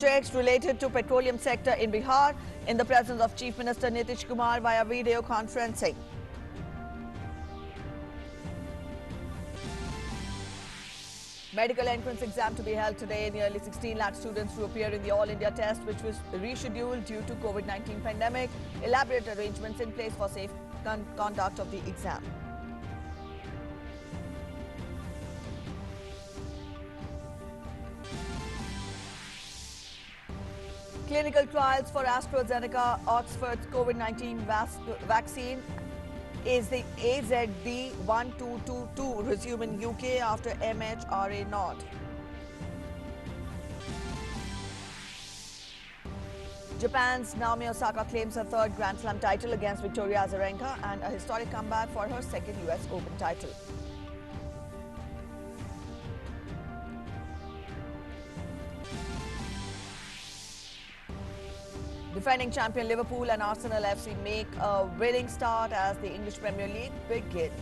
Projects related to petroleum sector in Bihar in the presence of Chief Minister Nitish Kumar via video conferencing. Medical entrance exam to be held today. Nearly 16 lakh students to appear in the All India test, which was rescheduled due to COVID-19 pandemic. Elaborate arrangements in place for safe conduct of the exam. Clinical trials for AstraZeneca Oxford's COVID-19 vaccine is the AZD1222 resume in UK after MHRA nod. Japan's Naomi Osaka claims her third Grand Slam title against Victoria Azarenka and a historic comeback for her second US Open title. Defending champion Liverpool and Arsenal FC make a winning start as the English Premier League begins.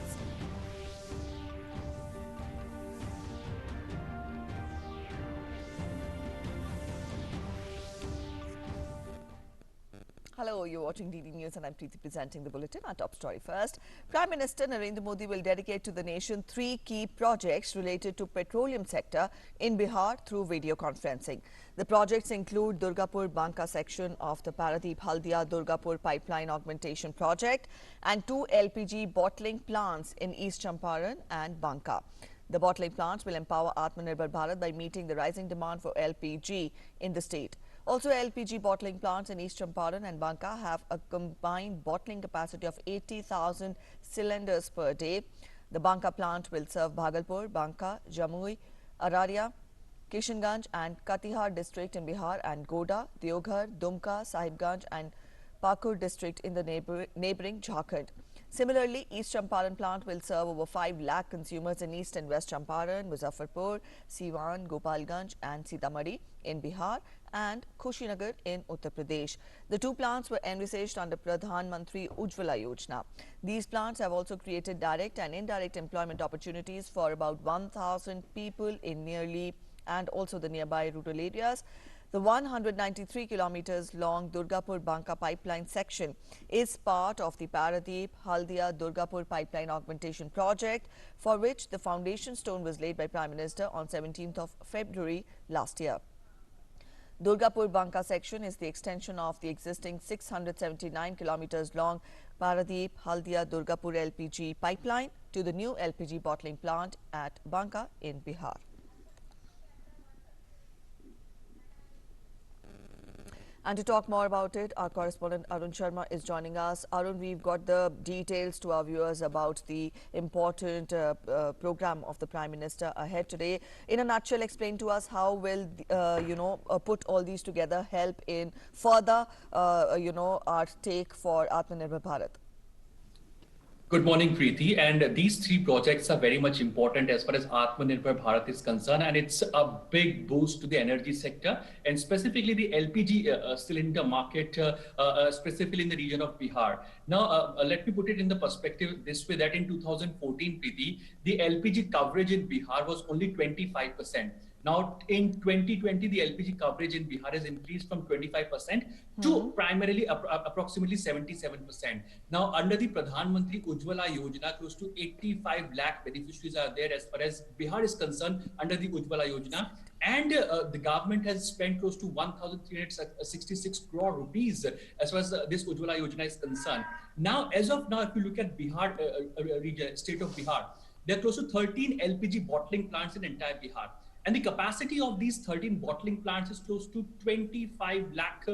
Hello, you're watching DD News and I'm Preeti presenting the bulletin. Our top story first. Prime Minister Narendra Modi will dedicate to the nation 3 key projects related to petroleum sector in Bihar through video conferencing. The projects include Durgapur-Banka section of the Paradeep-Haldia-Durgapur pipeline augmentation project and 2 LPG bottling plants in East Champaran and Banka. The bottling plants will empower Atmanirbhar Bharat by meeting the rising demand for LPG in the state. Also, LPG bottling plants in East Champaran and Banka have a combined bottling capacity of 80,000 cylinders per day. The Banka plant will serve Bhagalpur, Banka, Jamui, Araria, Kishanganj and Katihar district in Bihar and Goda, Deoghar, Dumka, Sahibganj and Pakur district in the neighbouring Jharkhand. Similarly, East Champaran plant will serve over 5 lakh consumers in East and West Champaran, Muzaffarpur, Siwan, Gopalganj and Sitamarhi in Bihar and Kushinagar in Uttar Pradesh. The 2 plants were envisaged under Pradhan Mantri Ujjwala Yojana. These plants have also created direct and indirect employment opportunities for about 1,000 people in nearly and also the nearby rural areas. The 193 kilometers long Durgapur-Banka pipeline section is part of the Paradeep-Haldia-Durgapur pipeline augmentation project, for which the foundation stone was laid by Prime Minister on 17th of February last year. Durgapur-Banka section is the extension of the existing 679 kilometers long Paradeep-Haldia-Durgapur LPG pipeline to the new LPG bottling plant at Banka in Bihar. And to talk more about it, our correspondent Arun Sharma is joining us. Arun, we've got the details to our viewers about the important program of the Prime Minister ahead today. In a nutshell, explain to us how will, put all these together help in further, our take for Atmanirbhar Bharat. Good morning, Preeti. And these 3 projects are very much important as far as Atmanirbhar Bharat is concerned. And it's a big boost to the energy sector and specifically the LPG cylinder market, specifically in the region of Bihar. Now, let me put it in the perspective this way that in 2014, Preeti, the LPG coverage in Bihar was only 25%. Now, in 2020, the LPG coverage in Bihar has increased from 25% to primarily approximately 77%. Now, under the Pradhan Mantri Ujjwala Yojana, close to 85 lakh beneficiaries are there as far as Bihar is concerned under the Ujjwala Yojana. And the government has spent close to 1,366 crore rupees as far as this Ujjwala Yojana is concerned. Now, as of now, if you look at Bihar, region, state of Bihar, there are close to 13 LPG bottling plants in entire Bihar. And the capacity of these 13 bottling plants is close to 25 lakh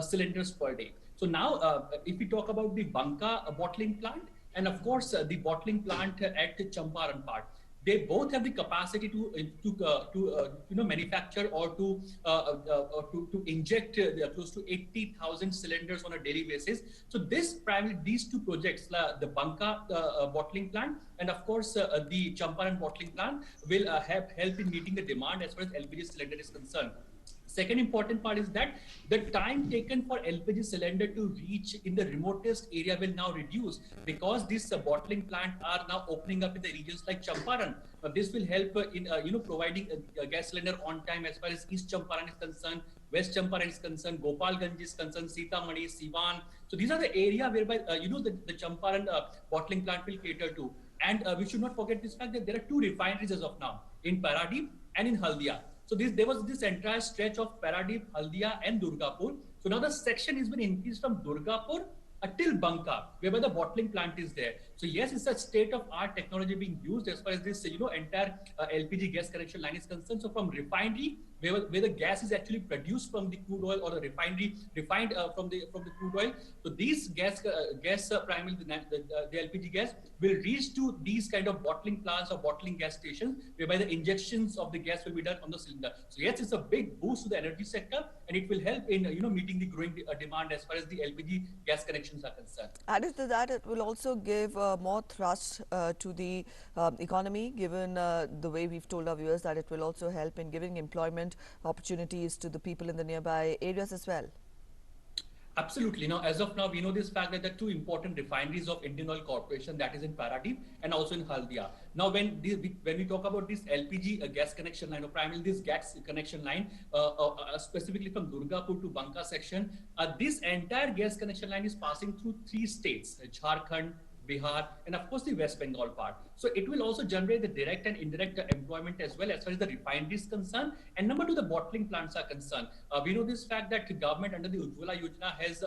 cylinders per day. So now, if we talk about the Banka bottling plant, and of course, the bottling plant at Champaran part, they both have the capacity to manufacture or to inject close to 80,000 cylinders on a daily basis. So these 2 projects, the Banka bottling plant and of course the Champaran bottling plant, will help in meeting the demand as far as LPG cylinder is concerned. Second important part is that the time taken for LPG cylinder to reach in the remotest area will now reduce because these bottling plants are now opening up in the regions like Champaran. This will help in providing a gas cylinder on time as far as East Champaran is concerned, West Champaran is concerned, Gopalganj is concerned, Sitamarhi, Siwan. So these are the area whereby the Champaran bottling plant will cater to. And we should not forget this fact that there are two refineries as of now in Paradip and in Haldia. So there was this entire stretch of Paradip, Haldia, and Durgapur. So now the section has been increased from Durgapur till Banka, whereby the bottling plant is there. So yes, it's a state-of-art technology being used as far as this entire LPG gas connection line is concerned. So from refinery, where the gas is actually produced from the crude oil, or the refinery refined from the crude oil. So these primarily the LPG gas will reach to these kind of bottling plants or bottling gas stations, whereby the injections of the gas will be done on the cylinder. So yes, it's a big boost to the energy sector, and it will help in meeting the growing demand as far as the LPG gas connections are concerned. Added to that, it will also give more thrust to the economy, given the way we've told our viewers that it will also help in giving employment opportunities to the people in the nearby areas as well. Absolutely. Now, as of now, we know this fact that the two important refineries of Indian Oil Corporation, that is in Paradip and also in Haldia. Now, when we talk about this LPG gas connection line, or primarily this gas connection line, specifically from Durgapur to Banka section, this entire gas connection line is passing through three states: Jharkhand, Bihar, and of course the West Bengal part. So it will also generate the direct and indirect employment as well as far as the refinery is concerned. And number two, the bottling plants are concerned. We know this fact that the government under the Ujjwala Yojana has,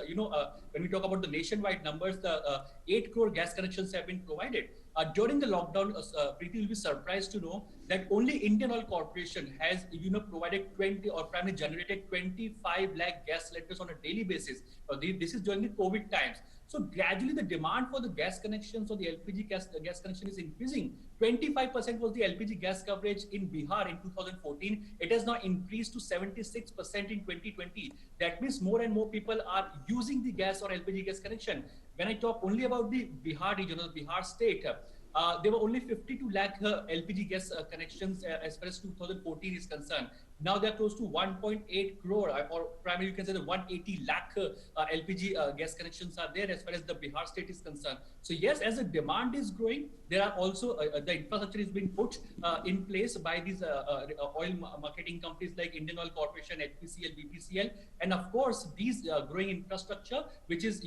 when we talk about the nationwide numbers, the 8 crore gas connections have been provided. During the lockdown, Preeti will be surprised to know that only Indian Oil Corporation has, provided 20 or primarily generated 25 lakh gas cylinders on a daily basis. This is during the COVID times. So gradually the demand for the gas connections or the LPG gas connection is increasing. 25% was the LPG gas coverage in Bihar in 2014. It has now increased to 76% in 2020. That means more and more people are using the gas or LPG gas connection. When I talk only about the Bihar region or Bihar state, there were only 52 lakh LPG gas connections as far as 2014 is concerned. Now they're close to 1.8 crore, or primarily you can say the 180 lakh LPG gas connections are there as far as the Bihar state is concerned. So yes, as the demand is growing, there are also the infrastructure is being put in place by these oil marketing companies like Indian Oil Corporation, HPCL, BPCL, and of course these growing infrastructure, which is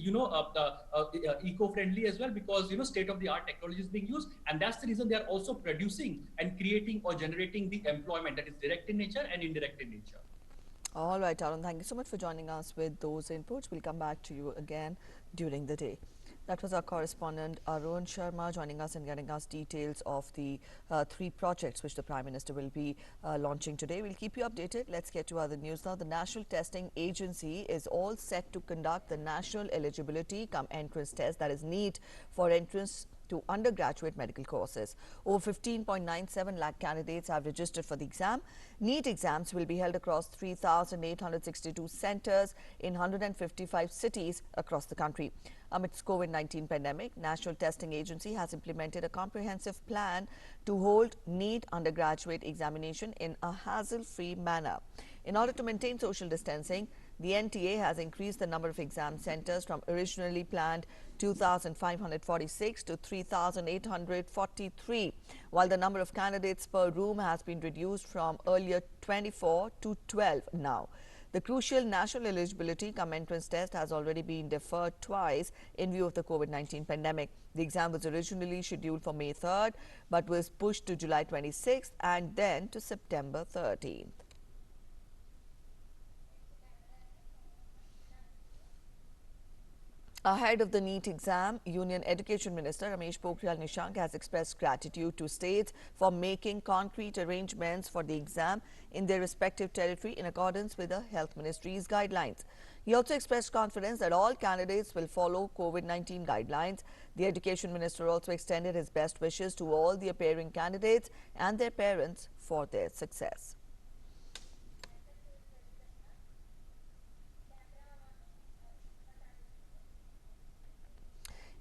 eco-friendly as well, because state-of-the-art technology is being used, and that's the reason they are also producing and creating or generating the employment that is direct in nature and indirect in nature. All right, Arun, thank you so much for joining us with those inputs. We'll come back to you again during the day. That was our correspondent Arun Sharma joining us and getting us details of the 3 projects which the Prime Minister will be launching today. We'll keep you updated. Let's get to other news now. The National Testing Agency is all set to conduct the National Eligibility cum Entrance Test, that is NEET, for entrance to undergraduate medical courses. Over 15.97 lakh candidates have registered for the exam. NEET exams will be held across 3,862 centers in 155 cities across the country. Amidst COVID-19 pandemic, National Testing Agency has implemented a comprehensive plan to hold NEET undergraduate examination in a hassle-free manner. In order to maintain social distancing, the NTA has increased the number of exam centers from originally planned 2,546 to 3,843, while the number of candidates per room has been reduced from earlier 24 to 12 now. The crucial national eligibility cum entrance test has already been deferred twice in view of the COVID-19 pandemic. The exam was originally scheduled for May 3rd, but was pushed to July 26th and then to September 13th. Ahead of the NEET exam, Union Education Minister Ramesh Pokhriyal Nishank has expressed gratitude to states for making concrete arrangements for the exam in their respective territory in accordance with the Health Ministry's guidelines. He also expressed confidence that all candidates will follow COVID-19 guidelines. The Education Minister also extended his best wishes to all the appearing candidates and their parents for their success.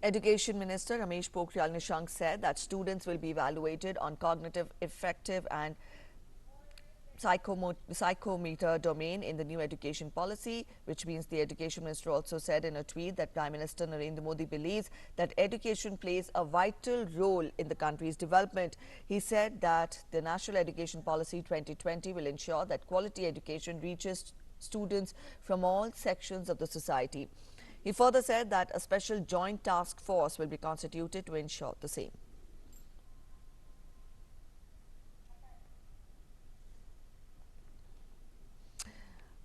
Education Minister Ramesh Pokhriyal Nishank said that students will be evaluated on cognitive, affective and psychometer domain in the new education policy, which means the education minister also said in a tweet that Prime Minister Narendra Modi believes that education plays a vital role in the country's development. He said that the National Education Policy 2020 will ensure that quality education reaches students from all sections of the society. He further said that a special joint task force will be constituted to ensure the same.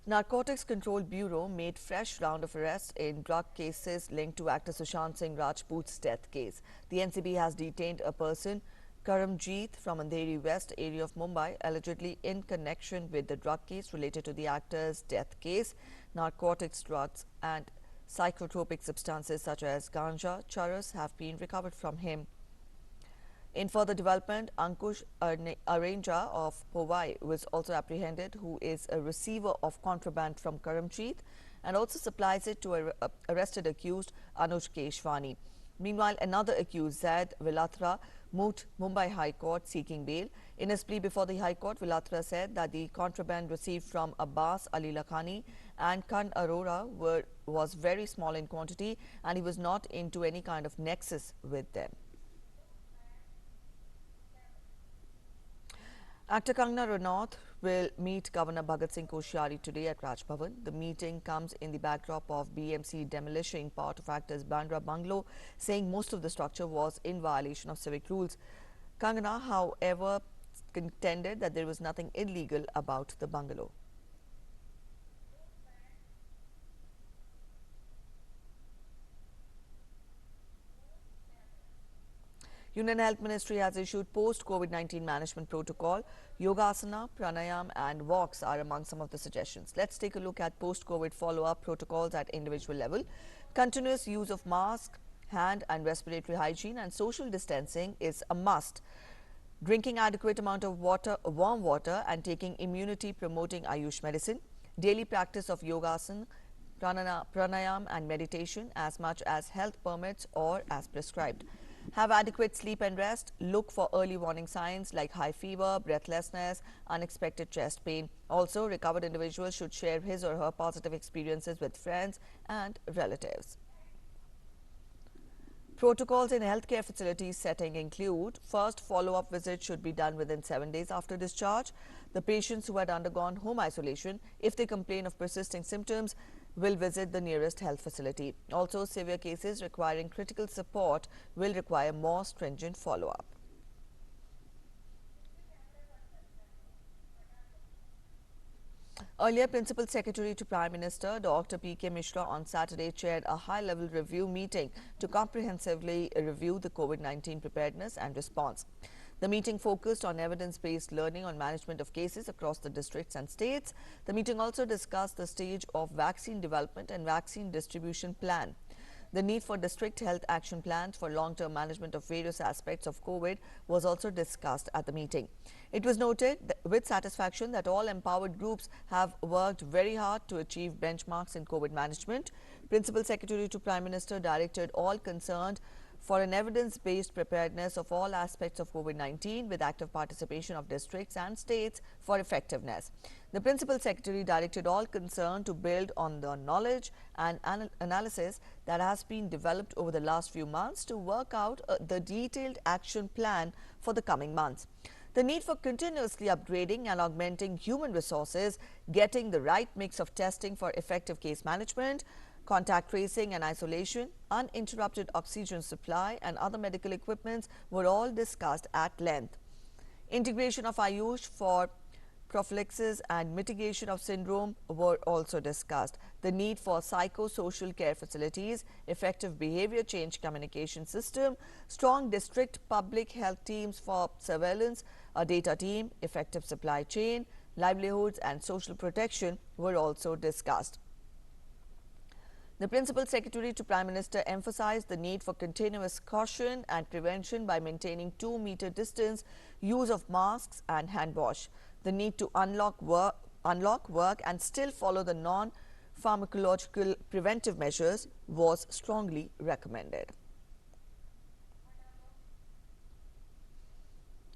Narcotics Control Bureau made fresh round of arrests in drug cases linked to actor Sushant Singh Rajput's death case. The NCB has detained a person, Karamjeet, from Andheri West area of Mumbai, allegedly in connection with the drug case related to the actor's death case. Narcotics, drugs and psychotropic substances such as ganja, charas have been recovered from him. In further development, Ankush Aranja of Powai was also apprehended, who is a receiver of contraband from Karamjeet and also supplies it to arrested accused Anuj Keshwani. Meanwhile, another accused, Zaid Vilatra, moved Mumbai High Court seeking bail. In his plea before the High Court, Vilatra said that the contraband received from Abbas Ali Lakhani and Khan Arora was very small in quantity and he was not into any kind of nexus with them. Actor Kangana Ranaut will meet Governor Bhagat Singh Koshyari today at Raj Bhavan. The meeting comes in the backdrop of BMC demolishing part of actor's Bandra bungalow, saying most of the structure was in violation of civic rules. Kangana, however, contended that there was nothing illegal about the bungalow. Union Health Ministry has issued post-COVID-19 management protocol. Yogasana, pranayam and walks are among some of the suggestions. Let's take a look at post-COVID follow-up protocols at individual level. Continuous use of mask, hand and respiratory hygiene and social distancing is a must. Drinking adequate amount of water, warm water and taking immunity-promoting Ayush medicine. Daily practice of yogasana, pranayam and meditation as much as health permits or as prescribed. Have adequate sleep and rest. Look for early warning signs like high fever, breathlessness, unexpected chest pain. Also, recovered individuals should share his or her positive experiences with friends and relatives. Protocols in healthcare facilities setting include: first, follow-up visits should be done within 7 days after discharge. The patients who had undergone home isolation, if they complain of persisting symptoms, will visit the nearest health facility. Also, severe cases requiring critical support will require more stringent follow-up. Earlier, Principal Secretary to Prime Minister Dr. P.K. Mishra on Saturday chaired a high-level review meeting to comprehensively review the COVID-19 preparedness and response. The meeting focused on evidence-based learning on management of cases across the districts and states. The meeting also discussed the stage of vaccine development and vaccine distribution plan. The need for district health action plans for long-term management of various aspects of COVID was also discussed at the meeting. It was noted with satisfaction that all empowered groups have worked very hard to achieve benchmarks in COVID management. Principal Secretary to Prime Minister directed all concerned for an evidence-based preparedness of all aspects of COVID-19 with active participation of districts and states for effectiveness. The Principal Secretary directed all concerned to build on the knowledge and analysis that has been developed over the last few months to work out the detailed action plan for the coming months. The need for continuously upgrading and augmenting human resources, getting the right mix of testing for effective case management, contact tracing and isolation, uninterrupted oxygen supply and other medical equipments were all discussed at length. Integration of Ayush for prophylaxis and mitigation of syndrome were also discussed. The need for psychosocial care facilities, effective behavior change communication system, strong district public health teams for surveillance, a data team, effective supply chain, livelihoods and social protection were also discussed. The Principal Secretary to Prime Minister emphasized the need for continuous caution and prevention by maintaining 2-meter distance, use of masks and hand wash. The need to unlock work and still follow the non-pharmacological preventive measures was strongly recommended.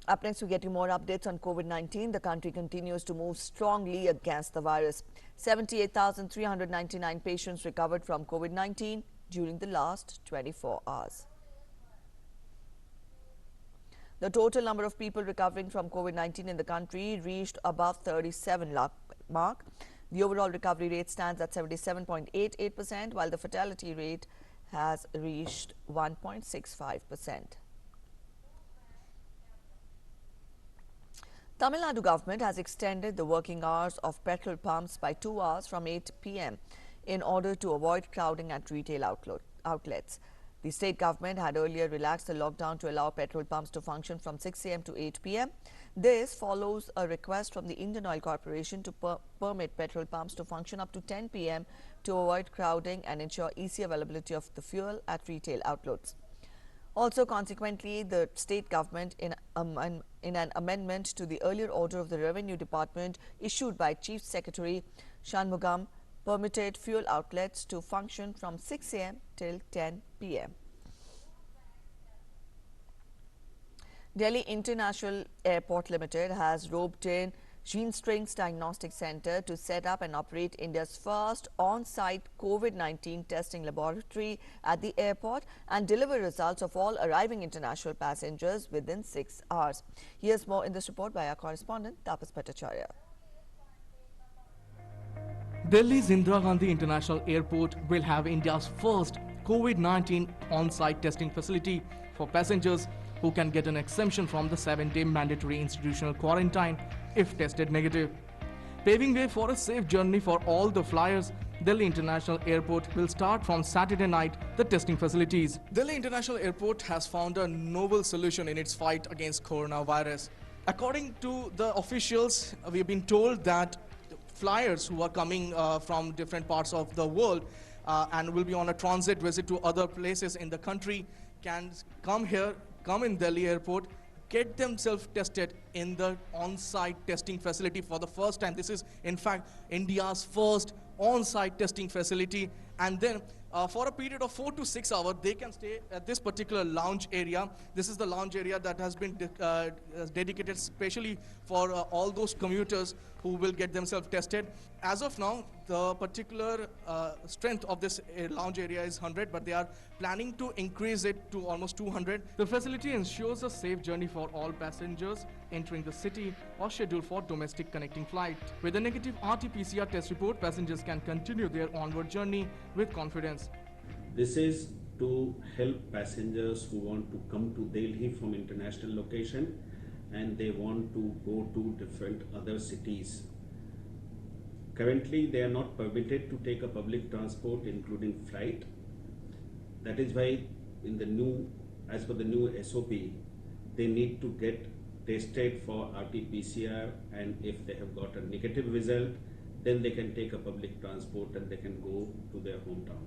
Up next, we get you more updates on COVID-19. The country continues to move strongly against the virus. 78,399 patients recovered from COVID-19 during the last 24 hours. The total number of people recovering from COVID-19 in the country reached above 37 lakh mark. The overall recovery rate stands at 77.88%, while the fatality rate has reached 1.65%. Tamil Nadu government has extended the working hours of petrol pumps by 2 hours from 8 p.m. in order to avoid crowding at retail outlets. The state government had earlier relaxed the lockdown to allow petrol pumps to function from 6 a.m. to 8 p.m. This follows a request from the Indian Oil Corporation to permit petrol pumps to function up to 10 p.m. to avoid crowding and ensure easy availability of the fuel at retail outlets. Also, consequently, the state government, in an amendment to the earlier order of the Revenue Department issued by Chief Secretary Shanmugam, permitted fuel outlets to function from 6 a.m. till 10 p.m. Delhi International Airport Limited has roped in G-Strings Diagnostic Center to set up and operate India's first on-site COVID-19 testing laboratory at the airport and deliver results of all arriving international passengers within 6 hours. Here's more in this report by our correspondent Tapas Bhattacharya. Delhi's Indira Gandhi International Airport will have India's first COVID-19 on-site testing facility for passengers who can get an exemption from the 7-day mandatory institutional quarantine if tested negative. Paving way for a safe journey for all the flyers, Delhi International Airport will start from Saturday night the testing facilities. Delhi International Airport has found a novel solution in its fight against coronavirus. According to the officials, we've been told that flyers who are coming from different parts of the world and will be on a transit visit to other places in the country can come in Delhi Airport, get themselves tested in the on-site testing facility for the first time. This is, in fact, India's first on-site testing facility. And then for a period of 4 to 6 hours, they can stay at this particular lounge area. This is the lounge area that has been dedicated specially for all those commuters who will get themselves tested. As of now, the particular strength of this lounge area is 100, but they are planning to increase it to almost 200. The facility ensures a safe journey for all passengers entering the city or scheduled for domestic connecting flight. With a negative RT-PCR test report, passengers can continue their onward journey with confidence. This is to help passengers who want to come to Delhi from international location and they want to go to different other cities. Currently, they are not permitted to take a public transport, including flight. That is why, as per the new SOP, they need to get tested for RT-PCR, and if they have got a negative result, then they can take a public transport and they can go to their hometown.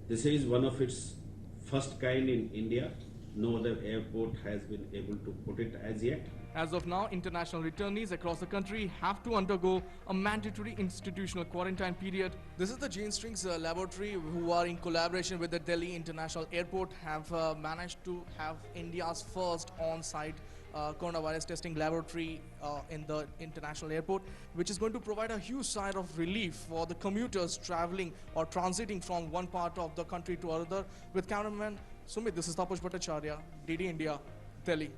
This is one of its first kind in India. No other airport has been able to put it as yet. As of now, international returnees across the country have to undergo a mandatory institutional quarantine period. This is the G-Strings laboratory who are in collaboration with the Delhi International Airport have managed to have India's first on-site coronavirus testing laboratory in the international airport, which is going to provide a huge sign of relief for the commuters traveling or transiting from one part of the country to another. With cameraman Sumit, this is Tapas Bhattacharya, DD India, Delhi.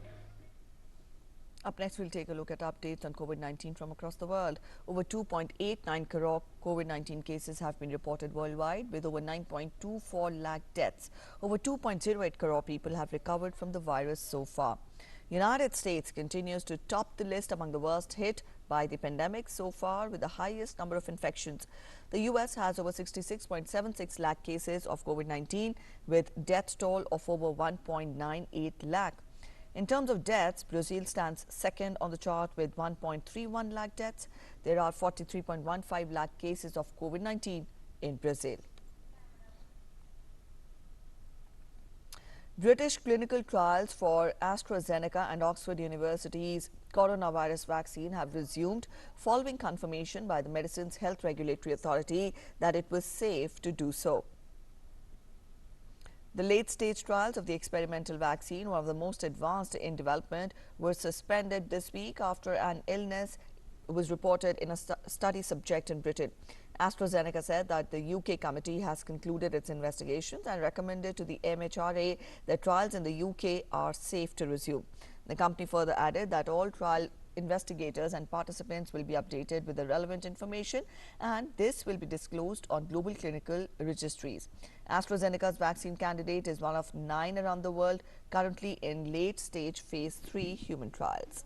Up next, we'll take a look at updates on COVID-19 from across the world. Over 2.89 crore COVID-19 cases have been reported worldwide, with over 9.24 lakh deaths. Over 2.08 crore people have recovered from the virus so far. United States continues to top the list among the worst hit by the pandemic so far, with the highest number of infections. The US has over 66.76 lakh cases of COVID-19, with death toll of over 1.98 lakh. In terms of deaths, Brazil stands second on the chart with 1.31 lakh deaths. There are 43.15 lakh cases of COVID-19 in Brazil. British clinical trials for AstraZeneca and Oxford University's coronavirus vaccine have resumed following confirmation by the Medicines Health Regulatory Authority that it was safe to do so. The late-stage trials of the experimental vaccine, one of the most advanced in development, were suspended this week after an illness was reported in a study subject in Britain. AstraZeneca said that the UK committee has concluded its investigations and recommended to the MHRA that trials in the UK are safe to resume. The company further added that all trial investigators and participants will be updated with the relevant information, and this will be disclosed on global clinical registries. AstraZeneca's vaccine candidate is one of 9 around the world currently in late-stage phase 3 human trials.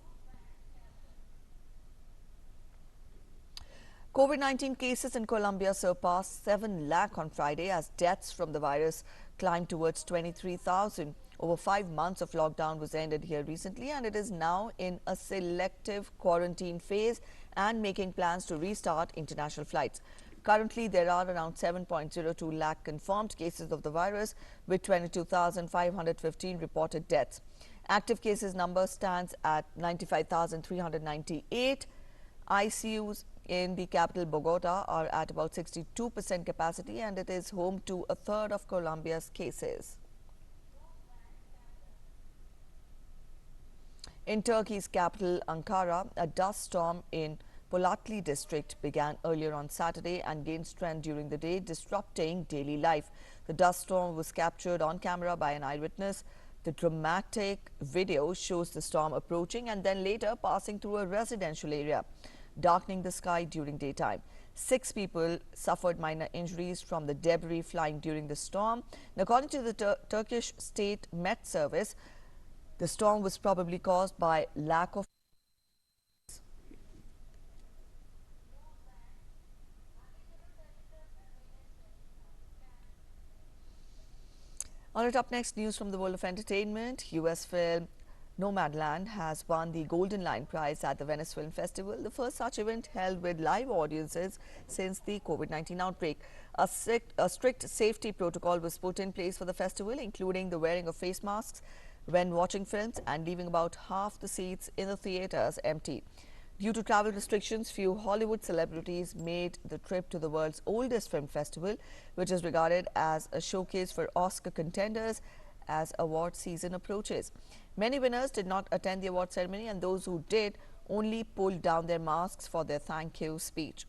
COVID-19 cases in Colombia surpassed 7 lakh on Friday as deaths from the virus climbed towards 23,000. Over 5 months of lockdown was ended here recently, and it is now in a selective quarantine phase and making plans to restart international flights. Currently, there are around 7.02 lakh confirmed cases of the virus, with 22,515 reported deaths. Active cases number stands at 95,398. ICUs in the capital Bogota are at about 62% capacity, and it is home to a third of Colombia's cases. In Turkey's capital, Ankara, a dust storm in Polatli district began earlier on Saturday and gained strength during the day, disrupting daily life. The dust storm was captured on camera by an eyewitness. The dramatic video shows the storm approaching and then later passing through a residential area, darkening the sky during daytime. 6 people suffered minor injuries from the debris flying during the storm. And according to the Turkish State Met Service, the storm was probably caused by lack of. On it, up next, news from the world of entertainment. US film Nomadland has won the Golden Lion Prize at the Venice Film Festival, the first such event held with live audiences since the COVID-19 outbreak. A strict safety protocol was put in place for the festival, including the wearing of face masks when watching films and leaving about half the seats in the theaters empty. Due to travel restrictions, few Hollywood celebrities made the trip to the world's oldest film festival, which is regarded as a showcase for Oscar contenders as award season approaches. Many winners did not attend the award ceremony, and those who did only pulled down their masks for their thank you speech.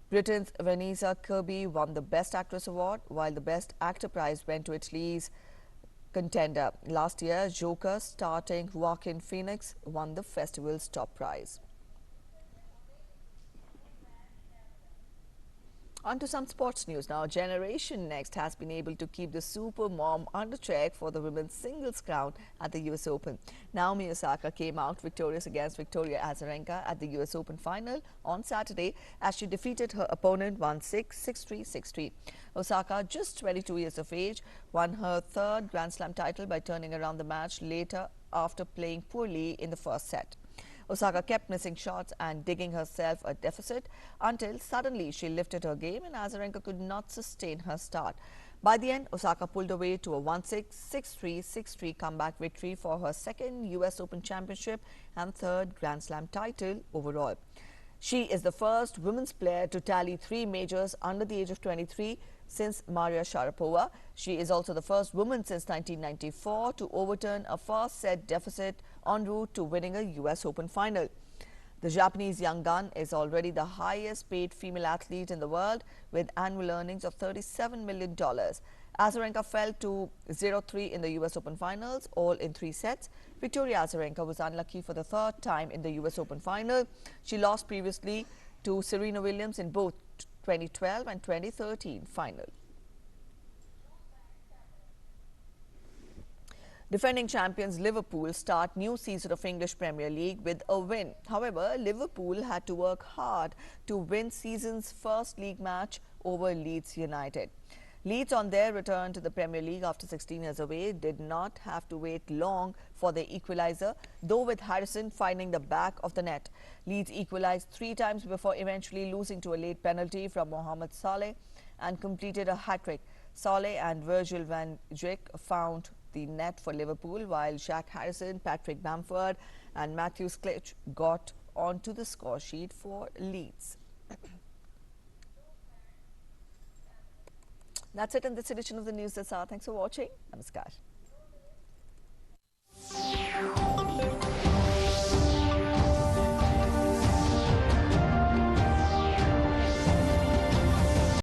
Britain's Vanessa Kirby won the Best Actress award, while the Best Actor prize went to Italy's contender. Last year, Joker starring Joaquin Phoenix won the festival's top prize. On to some sports news now. Generation Next has been able to keep the super mom under check for the women's singles crown at the US Open. Naomi Osaka came out victorious against Victoria Azarenka at the US Open final on Saturday as she defeated her opponent 1-6, 6-3, 6-3. Osaka, just 22 years of age, won her third Grand Slam title by turning around the match later after playing poorly in the first set. Osaka kept missing shots and digging herself a deficit until suddenly she lifted her game and Azarenka could not sustain her start. By the end, Osaka pulled away to a 1-6, 6-3, 6-3 comeback victory for her second US Open Championship and third Grand Slam title overall. She is the first women's player to tally 3 majors under the age of 23 since Maria Sharapova. She is also the first woman since 1994 to overturn a first-set deficit en route to winning a US Open final. The Japanese young gun is already the highest-paid female athlete in the world with annual earnings of $37 million. Azarenka fell to 0-3 in the US Open finals, all in 3 sets. Victoria Azarenka was unlucky for the third time in the US Open final. She lost previously to Serena Williams in both 2012 and 2013 final. Defending champions Liverpool start new season of English Premier League with a win. However, Liverpool had to work hard to win season's first league match over Leeds United. Leeds, on their return to the Premier League after 16 years away, did not have to wait long for their equaliser, though with Harrison finding the back of the net. Leeds equalized 3 times before eventually losing to a late penalty from Mohamed Saleh and completed a hat-trick. Saleh and Virgil van Dijk found the net for Liverpool, while Jack Harrison, Patrick Bamford and Matthew Sklich got onto the score sheet for Leeds. That's it in this edition of the News this hour. Thanks for watching. Namaskar.